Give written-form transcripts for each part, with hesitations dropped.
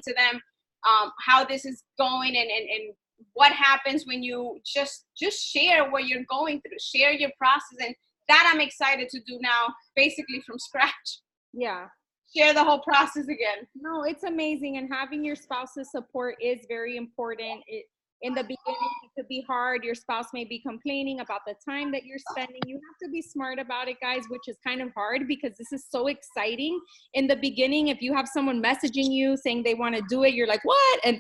to them how this is going and what happens when you just share what you're going through, share your process. And that I'm excited to do now, basically from scratch. Yeah. Share the whole process again. No, it's amazing. And having your spouse's support is very important. In the beginning, it could be hard. Your spouse may be complaining about the time that you're spending. You have to be smart about it, guys, which is kind of hard because this is so exciting. In the beginning, if you have someone messaging you saying they want to do it, you're like, what? And,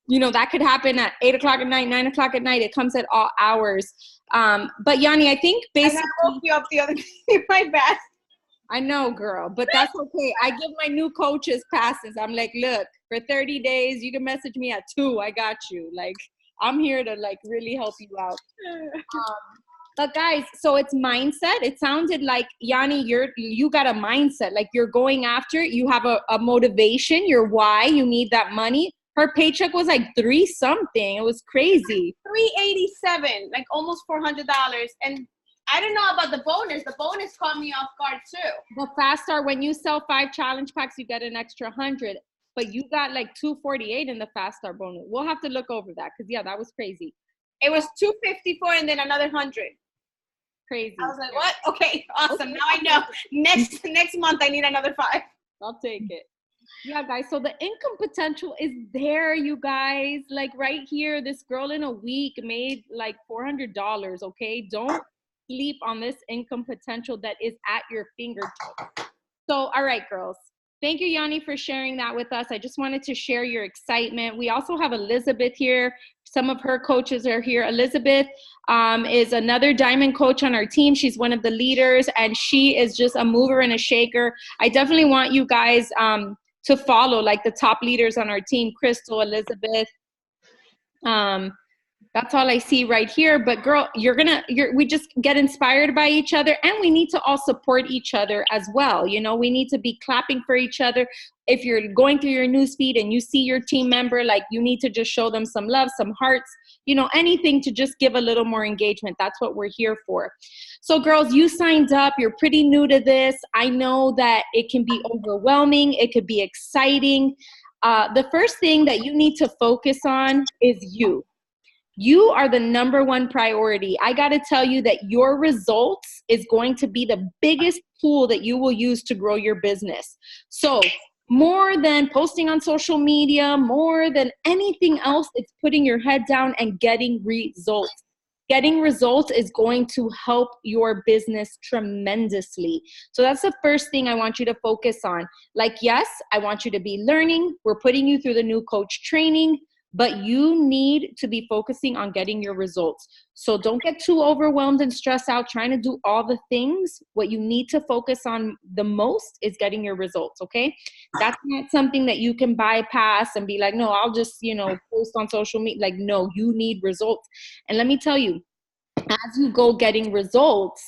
you know, that could happen at 8 o'clock at night, 9 o'clock at night. It comes at all hours. But Yanni, I think basically— I woke you up the other day, my bad. I know, girl, but that's okay. I give my new coaches passes. I'm like, look, for 30 days, you can message me at 2. I got you. Like, I'm here to like really help you out. But guys, so it's mindset. It sounded like, Yanni, you got a mindset. Like you're going after it. You have a motivation, your why. You need that money. Her paycheck was like 3 something. It was crazy. $387, like almost $400. And I don't know about the bonus. The bonus caught me off guard too. The Fast Start, when you sell 5 challenge packs, you get an extra 100. But you got like 248 in the Fast Start bonus. We'll have to look over that because yeah, that was crazy. It was 254 and then another 100. Crazy. I was like, what? Okay, awesome. Okay. Now I know. Next month I need another 5. I'll take it. Yeah, guys. So the income potential is there, you guys. Like right here, this girl in a week made like $400. Okay, don't sleep on this income potential that is at your fingertips. So, all right, girls. Thank you, Yanni, for sharing that with us. I just wanted to share your excitement. We also have Elizabeth here. Some of her coaches are here. Elizabeth is another diamond coach on our team. She's one of the leaders, and she is just a mover and a shaker. I definitely want you guys to follow like the top leaders on our team, Crystal, Elizabeth. That's all I see right here. But girl, we just get inspired by each other, and we need to all support each other as well. You know, we need to be clapping for each other. If you're going through your newsfeed and you see your team member, like you need to just show them some love, some hearts, you know, anything to just give a little more engagement. That's what we're here for. So girls, you signed up. You're pretty new to this. I know that it can be overwhelming. It could be exciting. The first thing that you need to focus on is you. You are the number one priority. I got to tell you that your results is going to be the biggest tool that you will use to grow your business. So more than posting on social media, more than anything else, it's putting your head down and getting results. Getting results is going to help your business tremendously. So that's the first thing I want you to focus on. Like, yes, I want you to be learning. We're putting you through the new coach training. But you need to be focusing on getting your results. So don't get too overwhelmed and stressed out trying to do all the things. What you need to focus on the most is getting your results, okay? That's not something that you can bypass and be like, no, I'll just, you know, post on social media. Like, no, you need results. And let me tell you, as you go getting results,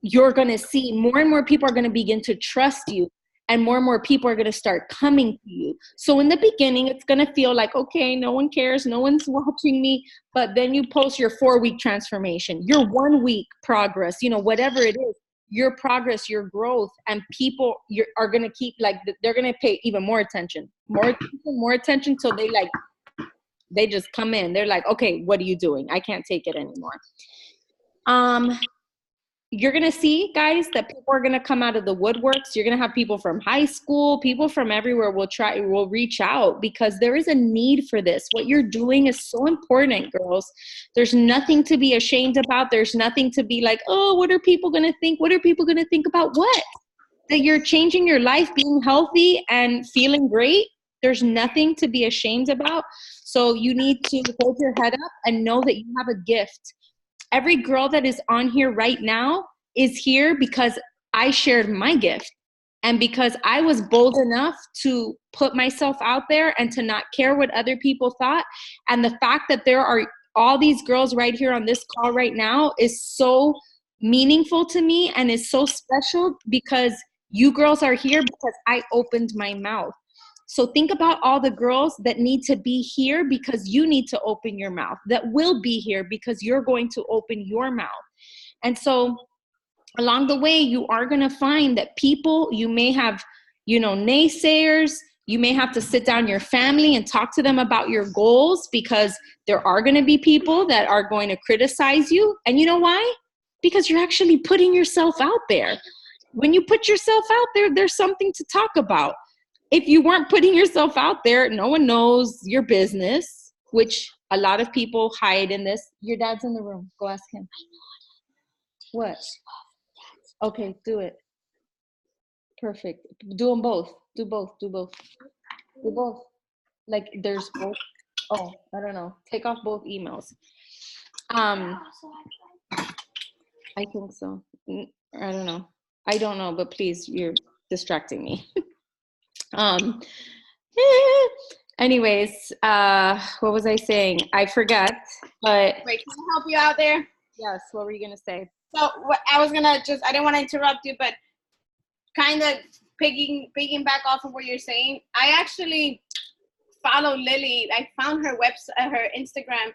you're going to see more and more people are going to begin to trust you. And more people are going to start coming to you. So in the beginning, it's going to feel like, okay, no one cares. No one's watching me. But then you post your 4-week transformation, your 1-week progress, you know, whatever it is, your progress, your growth, and people are going to keep like, they're going to pay even more attention, more attention till they just come in. They're like, okay, what are you doing? I can't take it anymore. You're going to see, guys, that people are going to come out of the woodworks. You're going to have people from high school, people from everywhere will reach out because there is a need for this. What you're doing is so important, girls. There's nothing to be ashamed about. There's nothing to be like, oh, what are people going to think? What are people going to think about what? That you're changing your life, being healthy and feeling great. There's nothing to be ashamed about. So you need to hold your head up and know that you have a gift. Every girl that is on here right now is here because I shared my gift and because I was bold enough to put myself out there and to not care what other people thought. And the fact that there are all these girls right here on this call right now is so meaningful to me and is so special because you girls are here because I opened my mouth. So think about all the girls that need to be here because you need to open your mouth, that will be here because you're going to open your mouth. And so along the way, you are going to find that people, you may have, you know, naysayers, You may have to sit down your family and talk to them about your goals, because there are going to be people that are going to criticize you. And you know why? Because you're actually putting yourself out there. When you put yourself out there, there's something to talk about. If you weren't putting yourself out there, no one knows your business, which a lot of people hide in this. Your dad's in the room. Go ask him. What? Okay, do it. Perfect. Do them both. Do both. Do both. Do both. Like there's both. Oh, I don't know. Take off both emails. I think so. I don't know. I don't know, but please, you're distracting me. Anyways, what was I saying? I forgot, but. Wait, can I help you out there? Yes, what were you going to say? So I was going to I didn't want to interrupt you, but kind of picking back off of what you're saying. I actually follow Lily. I found her website, her Instagram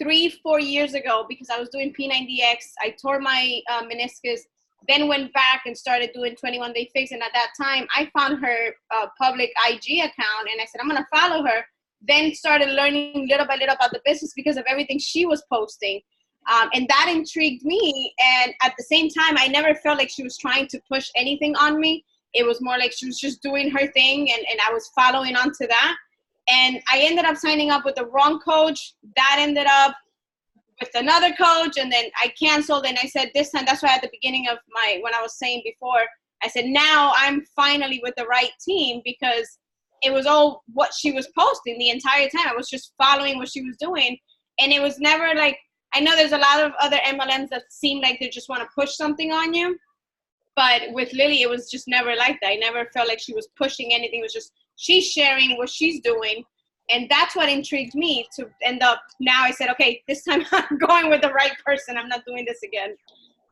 3-4 years ago, because I was doing P90X. I tore my meniscus, then went back and started doing 21 Day Fix. And at that time, I found her public IG account, and I said, I'm going to follow her. Then started learning little by little about the business because of everything she was posting. And that intrigued me. And at the same time, I never felt like she was trying to push anything on me. It was more like she was just doing her thing, and I was following on to that. And I ended up signing up with the wrong coach. That ended up with another coach, and then I canceled. And I said this time, that's why at the beginning of when I was saying before, I said, now I'm finally with the right team, because it was all what she was posting the entire time. I was just following what she was doing. And it was never like, I know there's a lot of other MLMs that seem like they just want to push something on you. But with Lily, it was just never like that. I never felt like she was pushing anything. It was just, she's sharing what she's doing. And that's what intrigued me to end up. Now I said, okay, this time I'm going with the right person. I'm not doing this again.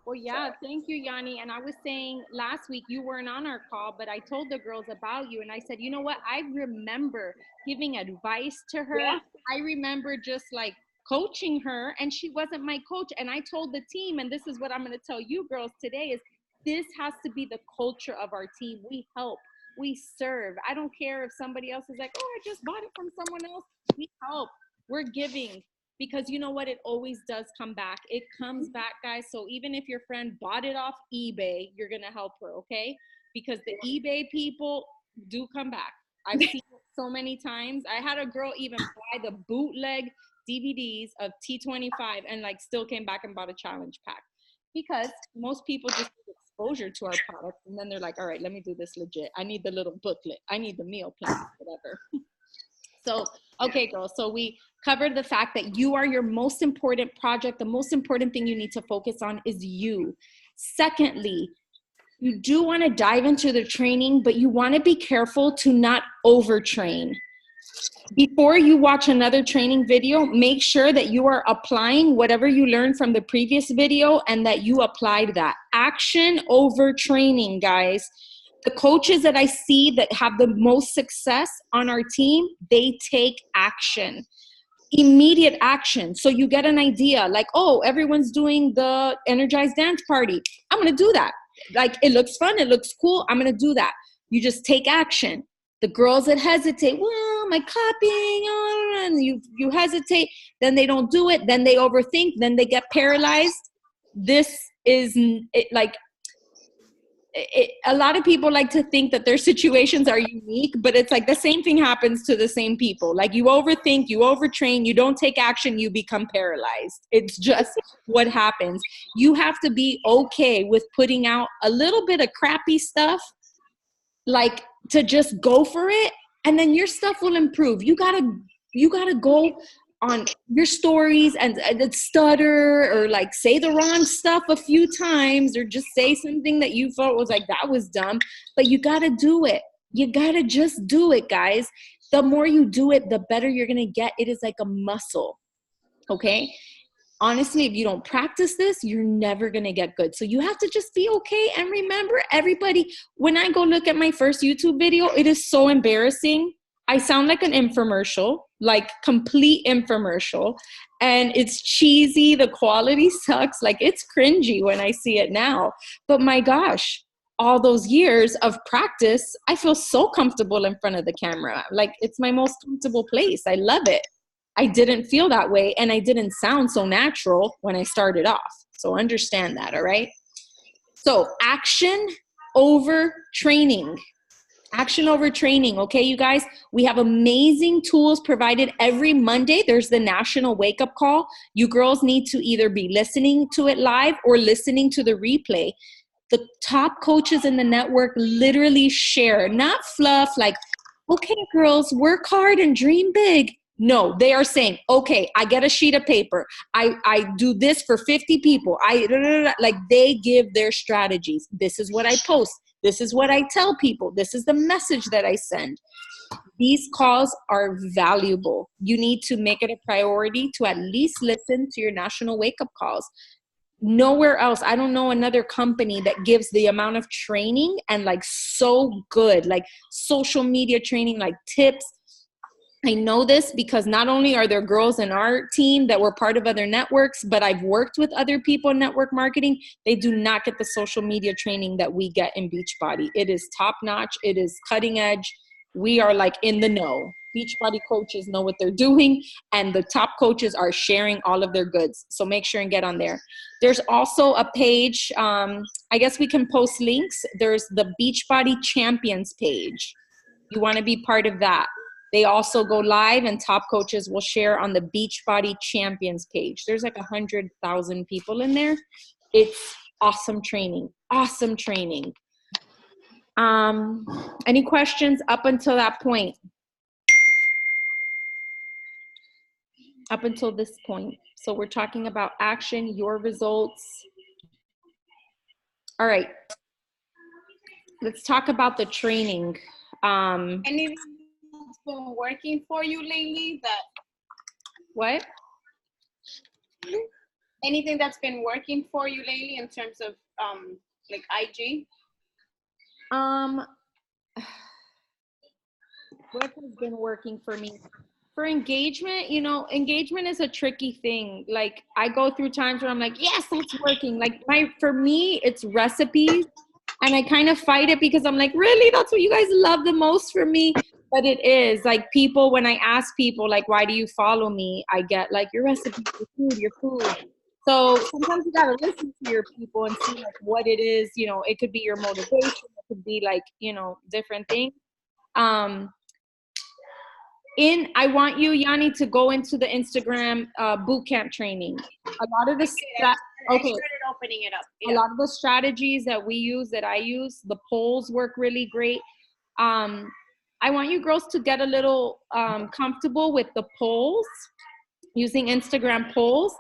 Well, yeah, thank you, Yanni. And I was saying last week, you weren't on our call, but I told the girls about you. And I said, you know what? I remember giving advice to her. Yeah. I remember just like coaching her, and she wasn't my coach. And I told the team, and this is what I'm going to tell you girls today, is this has to be the culture of our team. We help. We serve. I don't care if somebody else is like, oh, I just bought it from someone else. We help. We're giving, because you know what? It always does come back. It comes back, guys. So even if your friend bought it off eBay, you're going to help her, okay? Because the eBay people do come back. I've seen it so many times. I had a girl even buy the bootleg DVDs of T25 and like still came back and bought a challenge pack, because most people just get exposure to our product, and then they're like, all right, let me do this legit. I need the little booklet. I need the meal plan, whatever. So, okay, girls. So we covered the fact that you are your most important project. The most important thing you need to focus on is you. Secondly, you do want to dive into the training, but you want to be careful to not overtrain. Before you watch another training video, make sure that you are applying whatever you learned from the previous video and that you applied that. Action over training, guys. The coaches that I see that have the most success on our team, they take action. Immediate action. So you get an idea like, oh, everyone's doing the energized dance party. I'm going to do that. Like, it looks fun. It looks cool. I'm going to do that. You just take action. The girls that hesitate, well, am I copying? And you hesitate, then they don't do it, then they overthink, then they get paralyzed. This is like, a lot of people like to think that their situations are unique, but it's like the same thing happens to the same people. Like, you overthink, you overtrain, you don't take action, you become paralyzed. It's just what happens. You have to be okay with putting out a little bit of crappy stuff, like to just go for it, and then your stuff will improve. You gotta go on your stories and stutter or like say the wrong stuff a few times, or just say something that you thought was like, that was dumb, but you gotta do it. You gotta just do it, guys. The more you do it, the better you're gonna get. It is like a muscle, okay? Honestly, if you don't practice this, you're never going to get good. So you have to just be okay. And remember, everybody, when I go look at my first YouTube video, it is so embarrassing. I sound like an infomercial, like complete infomercial. And it's cheesy. The quality sucks. Like, it's cringy when I see it now. But my gosh, all those years of practice, I feel so comfortable in front of the camera. Like, it's my most comfortable place. I love it. I didn't feel that way, and I didn't sound so natural when I started off. So understand that, all right? So action over training. Action over training, okay, you guys? We have amazing tools provided every Monday. There's the National Wake Up Call. You girls need to either be listening to it live or listening to the replay. The top coaches in the network literally share, not fluff, like, okay, girls, work hard and dream big. No, they are saying, okay, I get a sheet of paper. I do this for 50 people. Like, they give their strategies. This is what I post. This is what I tell people. This is the message that I send. These calls are valuable. You need to make it a priority to at least listen to your national wake-up calls. Nowhere else, I don't know another company that gives the amount of training and like so good, like social media training, like tips. I know this because not only are there girls in our team that were part of other networks, but I've worked with other people in network marketing. They do not get the social media training that we get in Beachbody. It is top notch. It is cutting edge. We are like in the know. Beachbody coaches know what they're doing, and the top coaches are sharing all of their goods. So make sure and get on there. There's also a page. I guess we can post links. There's the Beachbody Champions page. You want to be part of that. They also go live, and top coaches will share on the Beachbody Champions page. There's like 100,000 people in there. It's awesome training. Awesome training. Any questions up until that point? Up until this point. So we're talking about action, your results. All right. Let's talk about the training. Anything that's been working for you lately that What? anything that's been working for you lately in terms of like IG? What has been working for me? For engagement, you know, engagement is a tricky thing. Like, I go through times where I'm like, yes, that's working. Like, for me, it's recipes. And I kind of fight it because I'm like, really? That's what you guys love the most for me? But it is like, people, when I ask people, like, why do you follow me? I get like, your recipes, your food. So sometimes you gotta listen to your people and see like what it is. You know, it could be your motivation. It could be like, you know, different things. I want you, Yanni, to go into the Instagram boot camp training. A lot of the I started opening it up. Yeah. A lot of the strategies that we use, that I use, the polls work really great. I want you girls to get a little comfortable with the polls, using Instagram polls,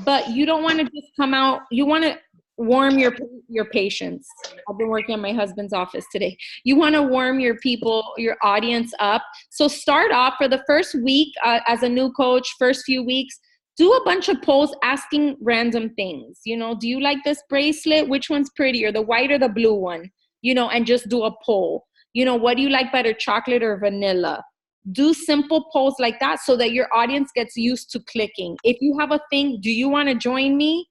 but you don't want to just come out. You want to warm your patients. I've been working on my husband's office today. You want to warm your people, your audience up. So start off for the first week as a new coach, first few weeks, do a bunch of polls asking random things. You know, do you like this bracelet? Which one's prettier, the white or the blue one? You know, and just do a poll. You know, what do you like better, chocolate or vanilla? Do simple polls like that so that your audience gets used to clicking. If you have a thing, do you want to join me?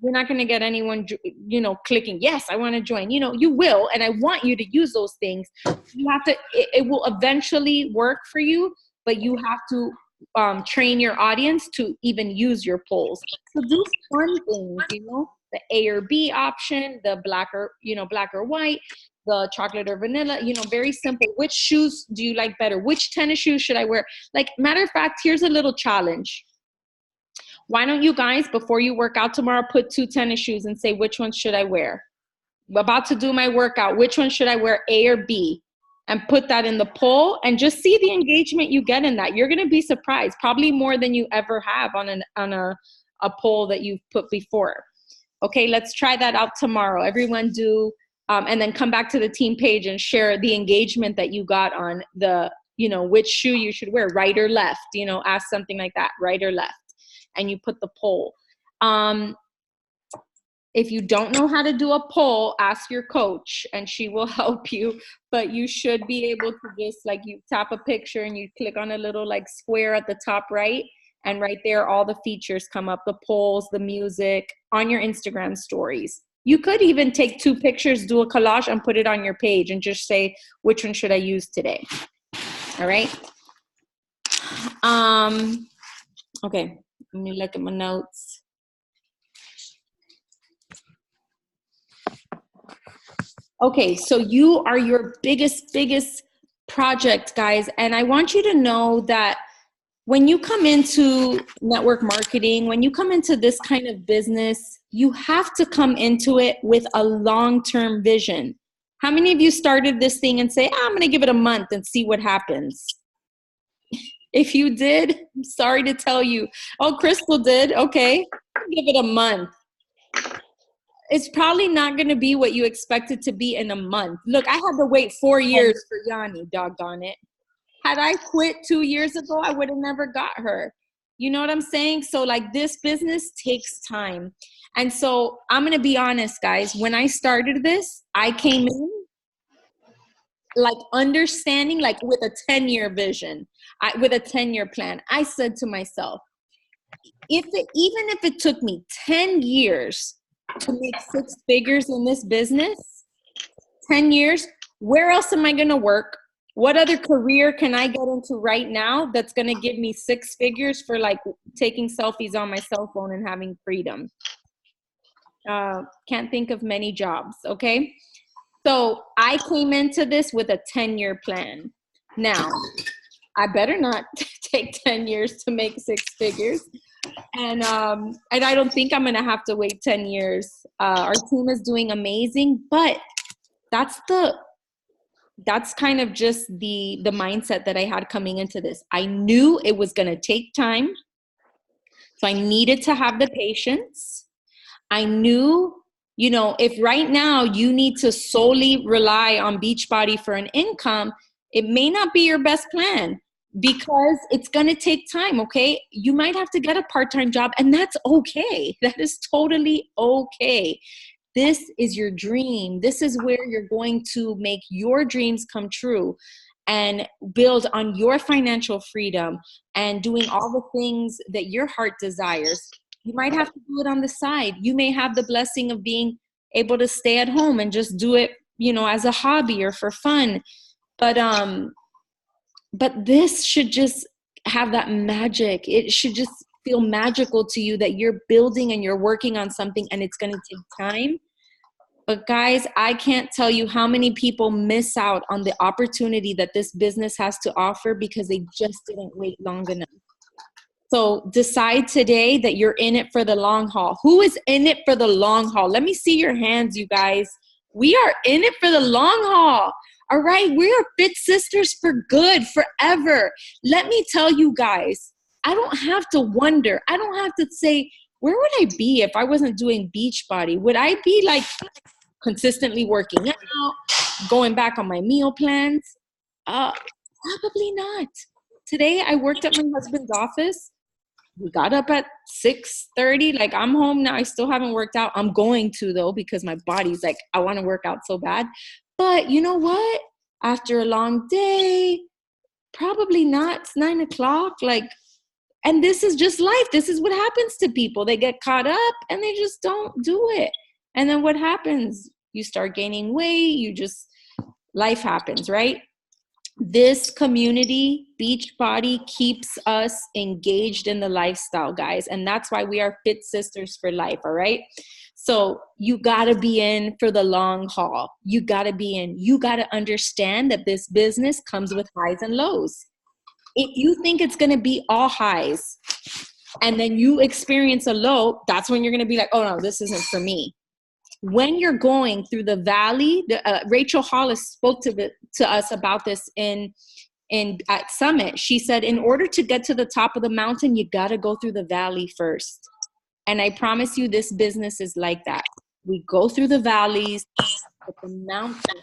You're not going to get anyone, you know, clicking, yes, I want to join. You know, you will, and I want you to use those things. You have to, it will eventually work for you, but you have to train your audience to even use your polls. So do fun things, you know, the A or B option, the black or white, the chocolate or vanilla, you know, very simple. Which shoes do you like better? Which tennis shoes should I wear? Like, matter of fact, here's a little challenge. Why don't you guys, before you work out tomorrow, put 2 tennis shoes and say, which ones should I wear? I'm about to do my workout. Which one should I wear, A or B? And put that in the poll and just see the engagement you get in that. You're going to be surprised, probably more than you ever have on a poll that you've put before. Okay, let's try that out tomorrow. Everyone do, and then come back to the team page and share the engagement that you got on the, you know, which shoe you should wear, right or left, you know, ask something like that, right or left. And you put the poll. If you don't know how to do a poll, ask your coach and she will help you. But you should be able to just, like, you tap a picture and you click on a little like square at the top right. And right there, all the features come up, the polls, the music, on your Instagram stories. You could even take 2 pictures, do a collage, and put it on your page and just say, which one should I use today? All right. Okay, let me look at my notes. Okay, so you are your biggest project, guys. And I want you to know that when you come into network marketing, when you come into this kind of business, you have to come into it with a long-term vision. How many of you started this thing and say, I'm going to give it a month and see what happens? If you did, I'm sorry to tell you. Oh, Crystal did. Okay, give it a month. It's probably not going to be what you expect it to be in a month. Look, I had to wait 4 years for Yanni, doggone it. Had I quit 2 years ago, I would have never got her. You know what I'm saying? So like, this business takes time. And so I'm going to be honest, guys. When I started this, I came in like understanding, like with a 10-year vision, with a 10-year plan. I said to myself, even if it took me 10 years to make 6 figures in this business, 10 years, where else am I going to work? What other career can I get into right now that's going to give me 6 figures for like taking selfies on my cell phone and having freedom? Can't think of many jobs. Okay. So I came into this with a 10-year plan. Now, I better not take 10 years to make 6 figures. And I don't think I'm going to have to wait 10 years. Our team is doing amazing, but that's kind of just the mindset that I had coming into this. I knew it was going to take time. So I needed to have the patience. I knew, you know, if right now you need to solely rely on Beachbody for an income, it may not be your best plan because it's going to take time, okay? You might have to get a part-time job, and that's okay. That is totally okay. This is your dream. This is where you're going to make your dreams come true and build on your financial freedom and doing all the things that your heart desires. You might have to do it on the side. You may have the blessing of being able to stay at home and just do it, you know, as a hobby or for fun. But this should just have that magic. It should just feel magical to you that you're building and you're working on something and it's going to take time. But guys, I can't tell you how many people miss out on the opportunity that this business has to offer because they just didn't wait long enough. So decide today that you're in it for the long haul. Who is in it for the long haul? Let me see your hands, you guys. We are in it for the long haul. All right, we are Fit Sisters for good, forever. Let me tell you guys, I don't have to wonder. I don't have to say, where would I be if I wasn't doing Beachbody? Would I be like consistently working out, going back on my meal plans? Probably not. Today, I worked at my husband's office. We got up at 6:30. Like, I'm home now. I still haven't worked out. I'm going to, though, because my body's like, I want to work out so bad. But you know what? After a long day, probably not. It's 9 o'clock. Like, and this is just life. This is what happens to people. They get caught up and they just don't do it. And then what happens? You start gaining weight. Life happens, right? This community, Beachbody, keeps us engaged in the lifestyle, guys. And that's why we are Fit Sisters for life, all right? So you got to be in for the long haul. You got to be in. You got to understand that this business comes with highs and lows. If you think it's going to be all highs and then you experience a low, that's when you're going to be like, oh, no, this isn't for me. When you're going through the valley, Rachel Hollis spoke to us about this at Summit. She said, in order to get to the top of the mountain, you got to go through the valley first. And I promise you, this business is like that. We go through the valleys, but the mountain,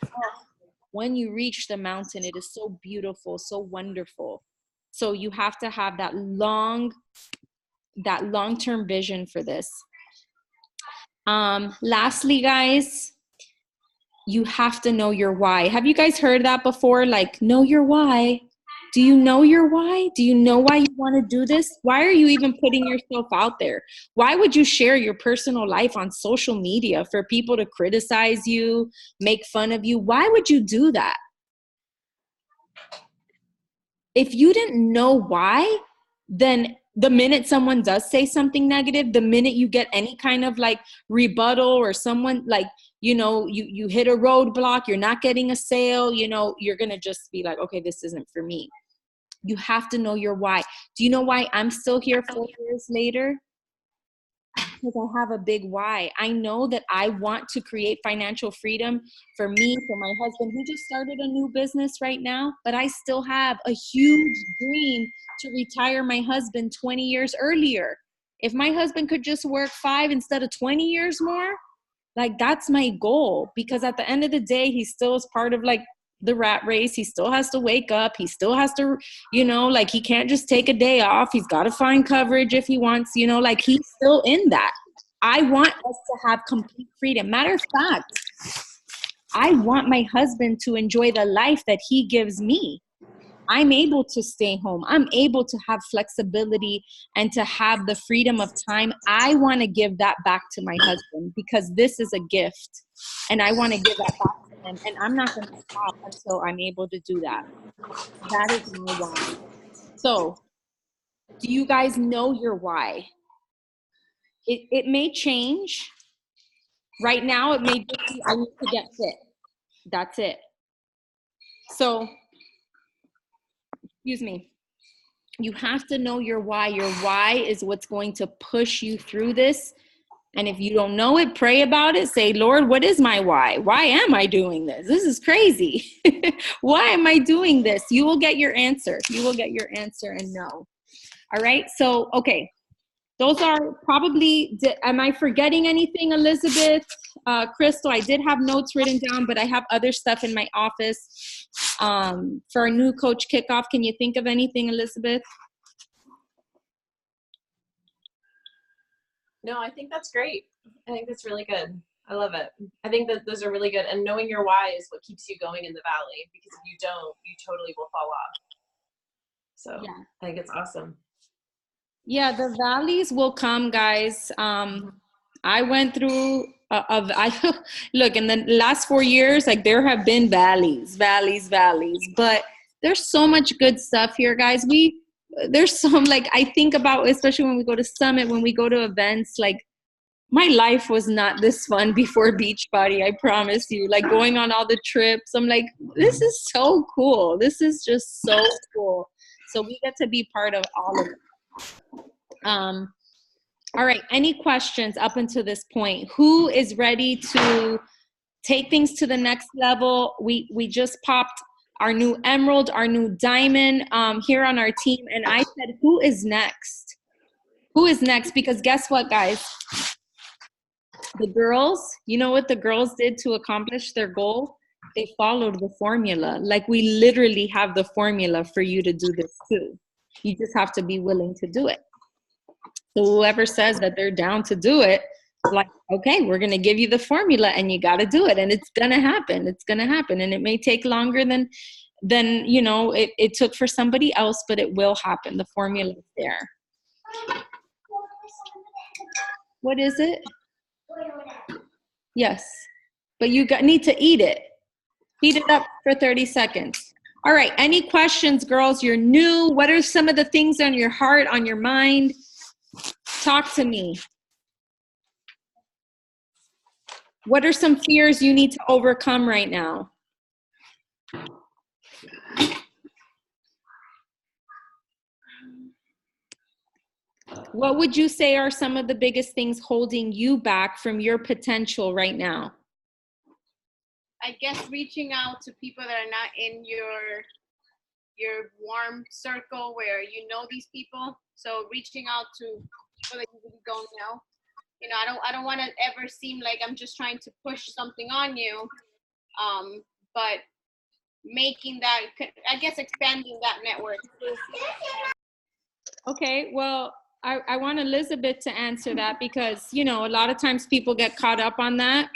when you reach the mountain, it is so beautiful, so wonderful. So you have to have that long-term vision for this. Lastly, guys, you have to know your why. Have you guys heard that before? Like, know your why. Do you know your why? Do you know why you want to do this? Why are you even putting yourself out there? Why would you share your personal life on social media for people to criticize you, make fun of you? Why would you do that? If you didn't know why, then the minute someone does say something negative, the minute you get any kind of like rebuttal, or someone like, you hit a roadblock, you're not getting a sale, you're going to just be like, okay, this isn't for me. You have to know your why. Do you know why I'm still here 4 years later? Because I have a big why. I know that I want to create financial freedom for me, for my husband, who just started a new business right now, but I still have a huge dream to retire my husband 20 years earlier. If my husband could just work 5 instead of 20 years more, like that's my goal, because at the end of the day, he still is part of like the rat race. He still has to wake up. He still has to, like he can't just take a day off. He's got to find coverage if he wants, like he's still in that. I want us to have complete freedom. Matter of fact, I want my husband to enjoy the life that he gives me. I'm able to stay home. I'm able to have flexibility and to have the freedom of time. I want to give that back to my husband, because this is a gift and I want to give that back to him. And I'm not going to stop until I'm able to do that. That is my why. So, do you guys know your why? It may change. Right now, it may just be, I need to get fit. That's it. So, excuse me. You have to know your why. Your why is what's going to push you through this. And if you don't know it, pray about it. Say, Lord, what is my why? Why am I doing this? This is crazy. Why am I doing this? You will get your answer. You will get your answer and know. All right. So, okay. Those are probably, am I forgetting anything, Elizabeth? Crystal, I did have notes written down, but I have other stuff in my office for our new coach kickoff. Can you think of anything, Elizabeth? No, I think that's great. I think that's really good. I love it. I think that those are really good. And knowing your why is what keeps you going in the valley, because if you don't, you totally will fall off. So yeah. I think it's awesome. Yeah, the valleys will come, guys. I went through look, in the last 4 years, like there have been valleys, but there's so much good stuff here, guys. There's some, like, I think about, especially when we go to Summit, when we go to events, like my life was not this fun before Beachbody, I promise you. Like going on all the trips, I'm like, this is so cool. This is just so cool. So we get to be part of all of it. All right, any questions up until this point? Who is ready to take things to the next level? We just popped our new emerald, our new diamond here on our team, and I said, who is next? Who is next? Because guess what, guys? The girls, you know what the girls did to accomplish their goal? They followed the formula. Like we literally have the formula for you to do this too. You just have to be willing to do it. So whoever says that they're down to do it, like, okay, we're going to give you the formula and you got to do it. And it's going to happen. It's going to happen. And it may take longer than it took for somebody else, but it will happen. The formula is there. What is it? Yes. But you need to eat it. Heat it up for 30 seconds. All right. Any questions, girls? You're new. What are some of the things on your heart, on your mind? Talk to me. What are some fears you need to overcome right now? What would you say are some of the biggest things holding you back from your potential right now? I guess reaching out to people that are not in your warm circle where you know these people. So reaching out to people that you really don't know. You know, I don't want to ever seem like I'm just trying to push something on you, but making that, I guess, expanding that network. Okay, well, I want Elizabeth to answer that, because, a lot of times people get caught up on that.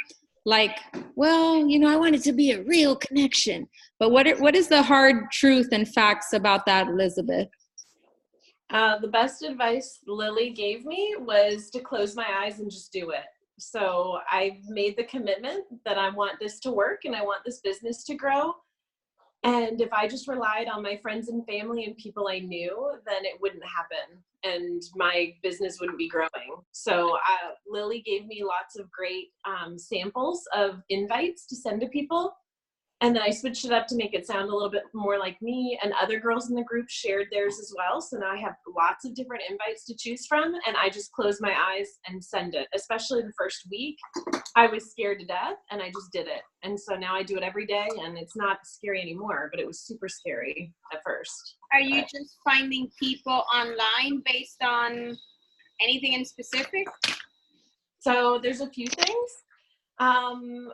like, well, you know, I want it to be a real connection. But what is the hard truth and facts about that, Elizabeth? The best advice Lily gave me was to close my eyes and just do it. So I made the commitment that I want this to work and I want this business to grow. And if I just relied on my friends and family and people I knew, then it wouldn't happen and my business wouldn't be growing. So Lily gave me lots of great samples of invites to send to people. And then I switched it up to make it sound a little bit more like me, and other girls in the group shared theirs as well. So now I have lots of different invites to choose from, and I just close my eyes and send it. Especially the first week, I was scared to death and I just did it. And so now I do it every day, and it's not scary anymore, but it was super scary at first. Are you just finding people online based on anything in specific? So there's a few things.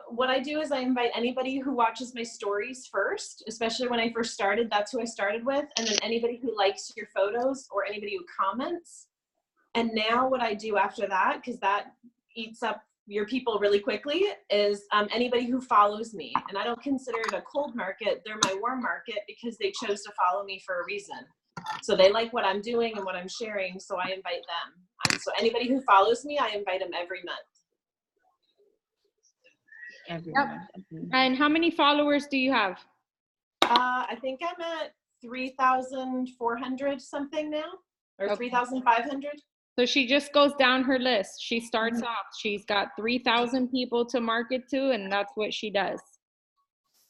What I do is I invite anybody who watches my stories first, especially when I first started, that's who I started with. And then anybody who likes your photos or anybody who comments. And now what I do after that, because that eats up your people really quickly, is anybody who follows me. And I don't consider it a cold market. They're my warm market because they chose to follow me for a reason. So they like what I'm doing and what I'm sharing. So I invite them. So anybody who follows me, I invite them every month. Yep. And how many followers do you have? I think I'm at 3,400 something now, or okay. 3,500. So she just goes down her list. She starts off, she's got 3,000 people to market to, and that's what she does.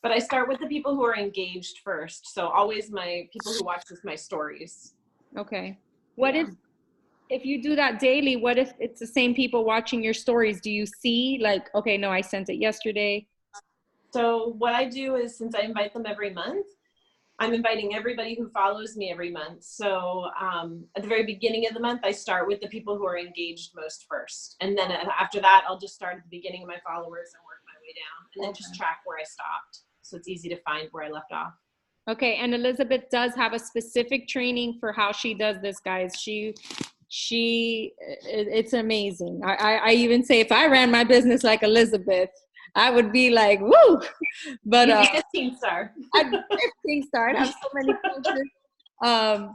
But I start with the people who are engaged first. So always my people who watch my stories. Okay. What if you do that daily, what if it's the same people watching your stories? Do you see like, okay, no, I sent it yesterday? So what I do is, since I invite them every month, I'm inviting everybody who follows me every month. So at the very beginning of the month, I start with the people who are engaged most first. And then after that, I'll just start at the beginning of my followers and work my way down, and then just track where I stopped. So it's easy to find where I left off. Okay, and Elizabeth does have a specific training for how she does this, guys. It's amazing. I even say if I ran my business like Elizabeth, I would be like, woo. But you'd be 15 star. I'd be 15 star. I'd have so many coaches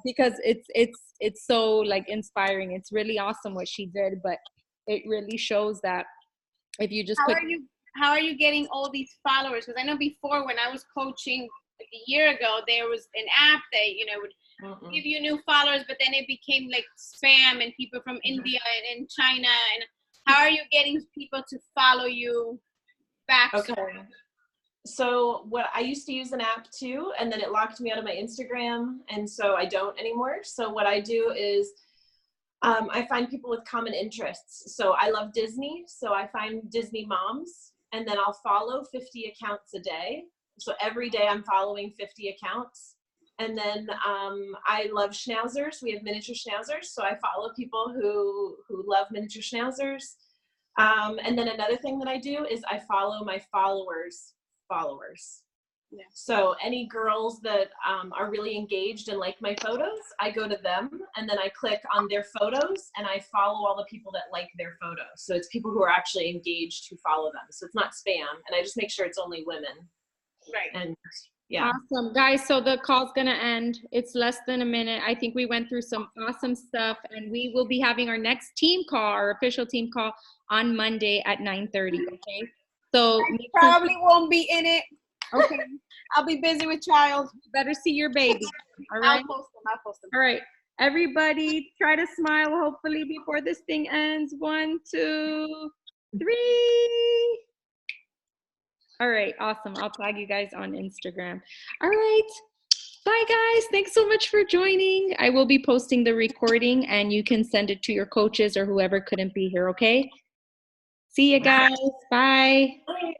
because it's so like inspiring. It's really awesome what she did, but it really shows that if you just how are you getting all these followers? Because I know before, when I was coaching like a year ago, there was an app that, you know, would give you new followers, but then it became like spam and people from India and China. And how are you getting people to follow you back? Okay. So what I used to use an app too, and then it locked me out of my Instagram, and so I don't anymore. So what I do is I find people with common interests. So I love Disney, so I find Disney moms, and then I'll follow 50 accounts a day. So every day I'm following 50 accounts. And then I love schnauzers. We have miniature schnauzers. So I follow people who love miniature schnauzers. And then another thing that I do is I follow my followers. Yeah. So any girls that are really engaged and like my photos, I go to them and then I click on their photos and I follow all the people that like their photos. So it's people who are actually engaged who follow them. So it's not spam. And I just make sure it's only women. Right. And yeah. Awesome, guys. So the call's gonna end. It's less than a minute. I think we went through some awesome stuff, and we will be having our next team call, our official team call, on Monday at 9:30. Okay. So I probably won't be in it. Okay. I'll be busy with child. You better see your baby. All right. I'll post them. All right. Everybody, try to smile. Hopefully, before this thing ends. 1, 2, 3. All right, awesome. I'll tag you guys on Instagram. All right. Bye, guys. Thanks so much for joining. I will be posting the recording, and you can send it to your coaches or whoever couldn't be here, okay? See you guys. Bye. Bye.